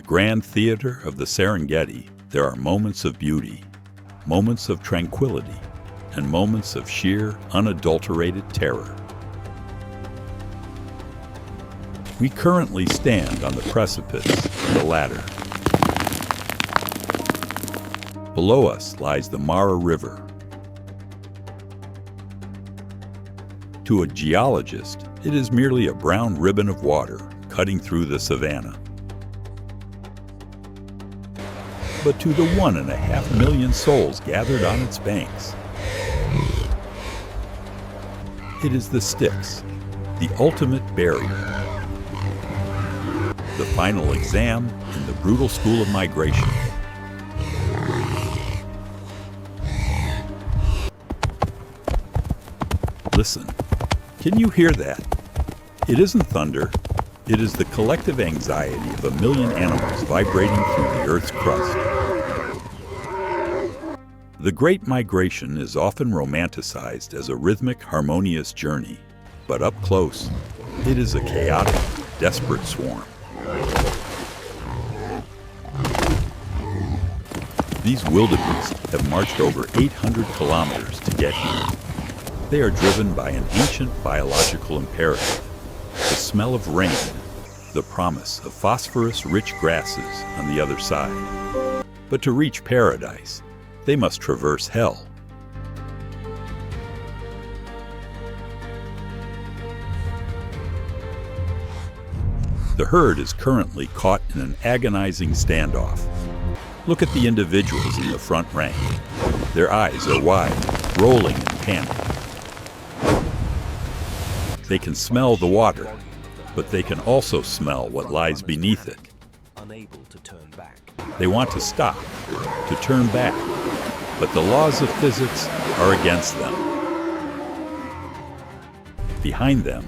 grand theater of the Serengeti, there are moments of beauty, moments of tranquility, and moments of sheer, unadulterated terror. We currently stand on the precipice of the latter. Below us lies the Mara River. To a geologist, it is merely a brown ribbon of water cutting through the savanna. But to the 1.5 million souls gathered on its banks, it is the Styx, the ultimate barrier, the final exam in the brutal school of migration. Listen, can you hear that? It isn't thunder. It is the collective anxiety of 1 million animals vibrating through the Earth's crust. The Great Migration is often romanticized as a rhythmic, harmonious journey, but up close, it is a chaotic, desperate swarm. These wildebeest have marched over 800 kilometers to get here. They are driven by an ancient biological imperative, the smell of rain, the promise of phosphorus-rich grasses on the other side. But to reach paradise, they must traverse hell. The herd is currently caught in an agonizing standoff. Look at the individuals in the front rank. Their eyes are wide, rolling in panic. They can smell the water, but they can also smell what lies beneath it. They want to stop, to turn back, but the laws of physics are against them. Behind them,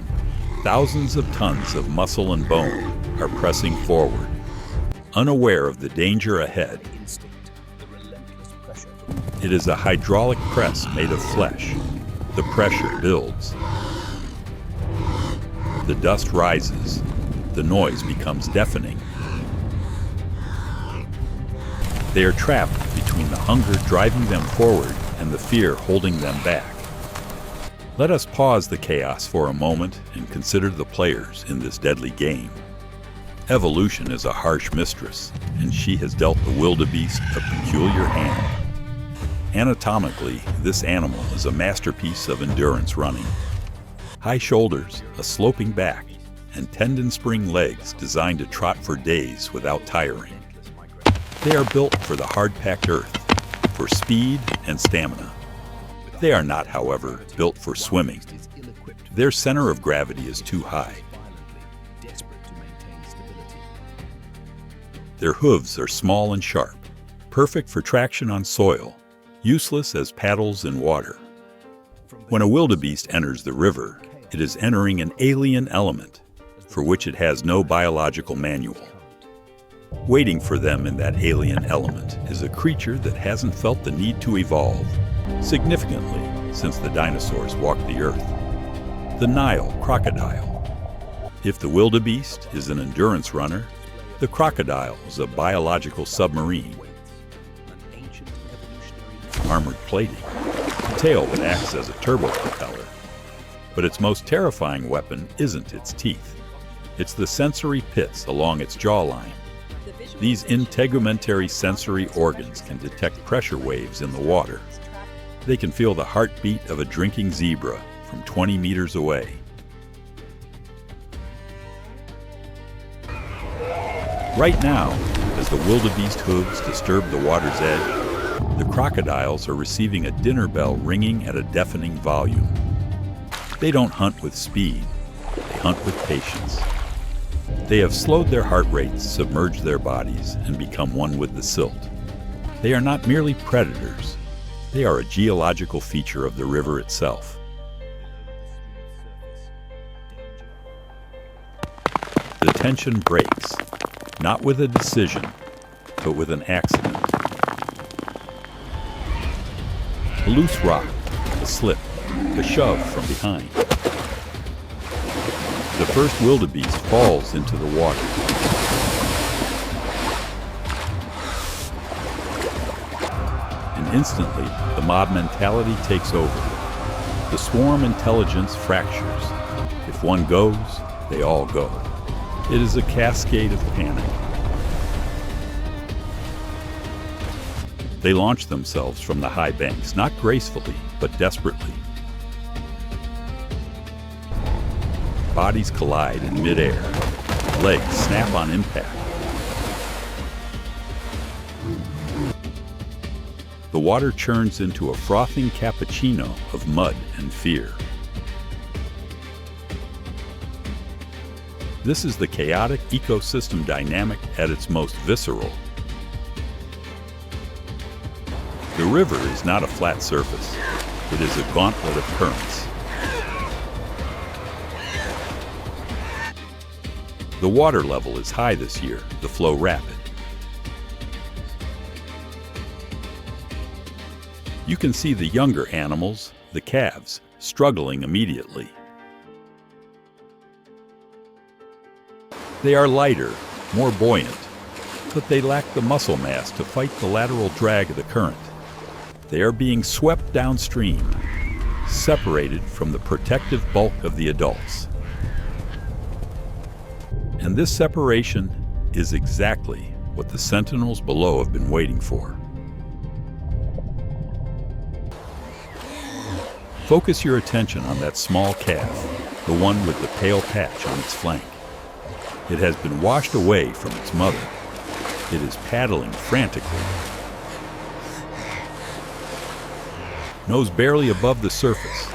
thousands of tons of muscle and bone are pressing forward, unaware of the danger ahead. It is a hydraulic press made of flesh. The pressure builds. The dust rises. The noise becomes deafening. They are trapped between the hunger driving them forward and the fear holding them back. Let us pause the chaos for a moment and consider the players in this deadly game. Evolution is a harsh mistress, and she has dealt the wildebeest a peculiar hand. Anatomically, this animal is a masterpiece of endurance running. High shoulders, a sloping back, and tendon-spring legs designed to trot for days without tiring. They are built for the hard-packed earth, for speed and stamina. They are not, however, built for swimming. Their center of gravity is too high. Their hooves are small and sharp, perfect for traction on soil, useless as paddles in water. When a wildebeest enters the river, it is entering an alien element for which it has no biological manual. Waiting for them in that alien element is a creature that hasn't felt the need to evolve significantly since the dinosaurs walked the earth. The Nile crocodile. If the wildebeest is an endurance runner, the crocodile is a biological submarine. Armored plating. The tail that acts as a turbo propeller. But its most terrifying weapon isn't its teeth. It's the sensory pits along its jawline. These integumentary sensory organs can detect pressure waves in the water. They can feel the heartbeat of a drinking zebra from 20 meters away. Right now, as the wildebeest hooves disturb the water's edge, the crocodiles are receiving a dinner bell ringing at a deafening volume. They don't hunt with speed, they hunt with patience. They have slowed their heart rates, submerged their bodies, and become one with the silt. They are not merely predators, they are a geological feature of the river itself. The tension breaks, not with a decision, but with an accident. A loose rock, a slip, a shove from behind. The first wildebeest falls into the water. Instantly, the mob mentality takes over. The swarm intelligence fractures. If one goes, they all go. It is a cascade of panic. They launch themselves from the high banks, not gracefully, but desperately. Bodies collide in midair. Legs snap on impact. The water churns into a frothing cappuccino of mud and fear. This is the chaotic ecosystem dynamic at its most visceral. The river is not a flat surface. It is a gauntlet of currents. The water level is high this year, the flow rapid. You can see the younger animals, the calves, struggling immediately. They are lighter, more buoyant, but they lack the muscle mass to fight the lateral drag of the current. They are being swept downstream, separated from the protective bulk of the adults. And this separation is exactly what the sentinels below have been waiting for. Focus your attention on that small calf, the one with the pale patch on its flank. It has been washed away from its mother. It is paddling frantically. Nose barely above the surface,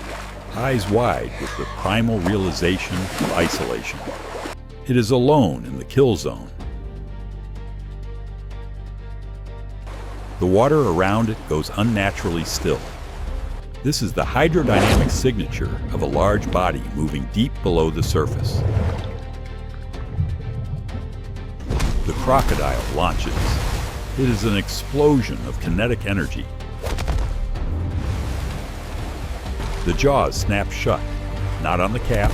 eyes wide with the primal realization of isolation. It is alone in the kill zone. The water around it goes unnaturally still. This is the hydrodynamic signature of a large body moving deep below the surface. The crocodile launches. It is an explosion of kinetic energy. The jaws snap shut, not on the calf,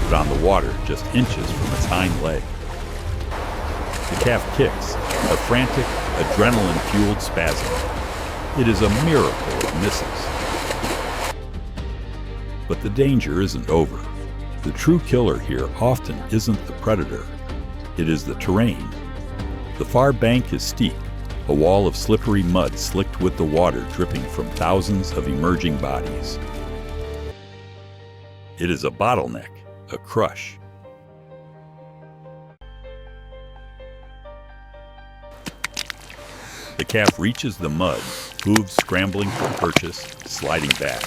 but on the water just inches from its hind leg. The calf kicks, a frantic, adrenaline-fueled spasm. It is a miracle it misses. But the danger isn't over. The true killer here often isn't the predator. It is the terrain. The far bank is steep, a wall of slippery mud slicked with the water dripping from thousands of emerging bodies. It is a bottleneck, a crush. The calf reaches the mud, hooves scrambling for purchase, sliding back.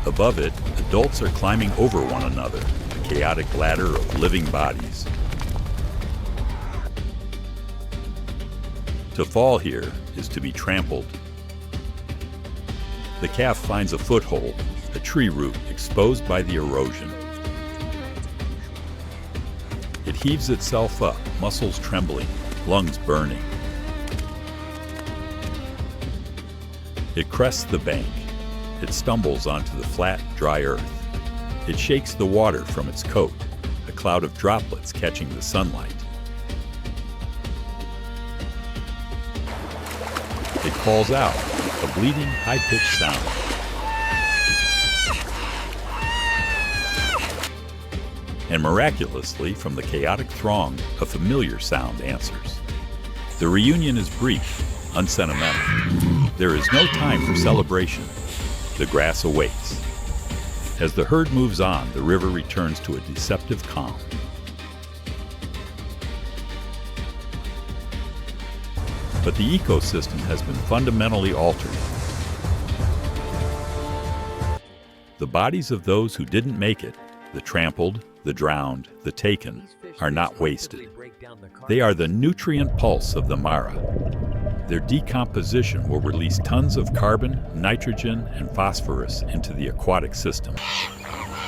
Above it, adults are climbing over one another, a chaotic ladder of living bodies. To fall here is to be trampled. The calf finds a foothold, a tree root exposed by the erosion. It heaves itself up, muscles trembling, lungs burning. It crests the bank. It stumbles onto the flat, dry earth. It shakes the water from its coat, a cloud of droplets catching the sunlight. It calls out, a bleeding, high-pitched sound. And miraculously, from the chaotic throng, a familiar sound answers. The reunion is brief, unsentimental. There is no time for celebration. The grass awaits. As the herd moves on, the river returns to a deceptive calm. But the ecosystem has been fundamentally altered. The bodies of those who didn't make it, the trampled, the drowned, the taken, are not wasted. They are the nutrient pulse of the Mara. Their decomposition will release tons of carbon, nitrogen, and phosphorus into the aquatic system.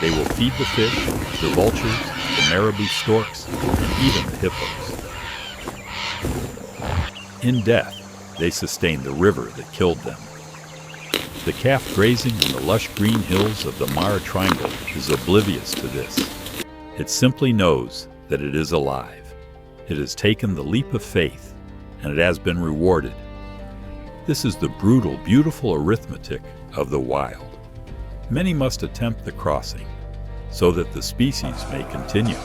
They will feed the fish, the vultures, the marabou storks, and even the hippos. In death, they sustain the river that killed them. The calf grazing in the lush green hills of the Mara Triangle is oblivious to this. It simply knows that it is alive. It has taken the leap of faith. and it has been rewarded. This is the brutal, beautiful arithmetic of the wild. Many must attempt the crossing so that the species may continue.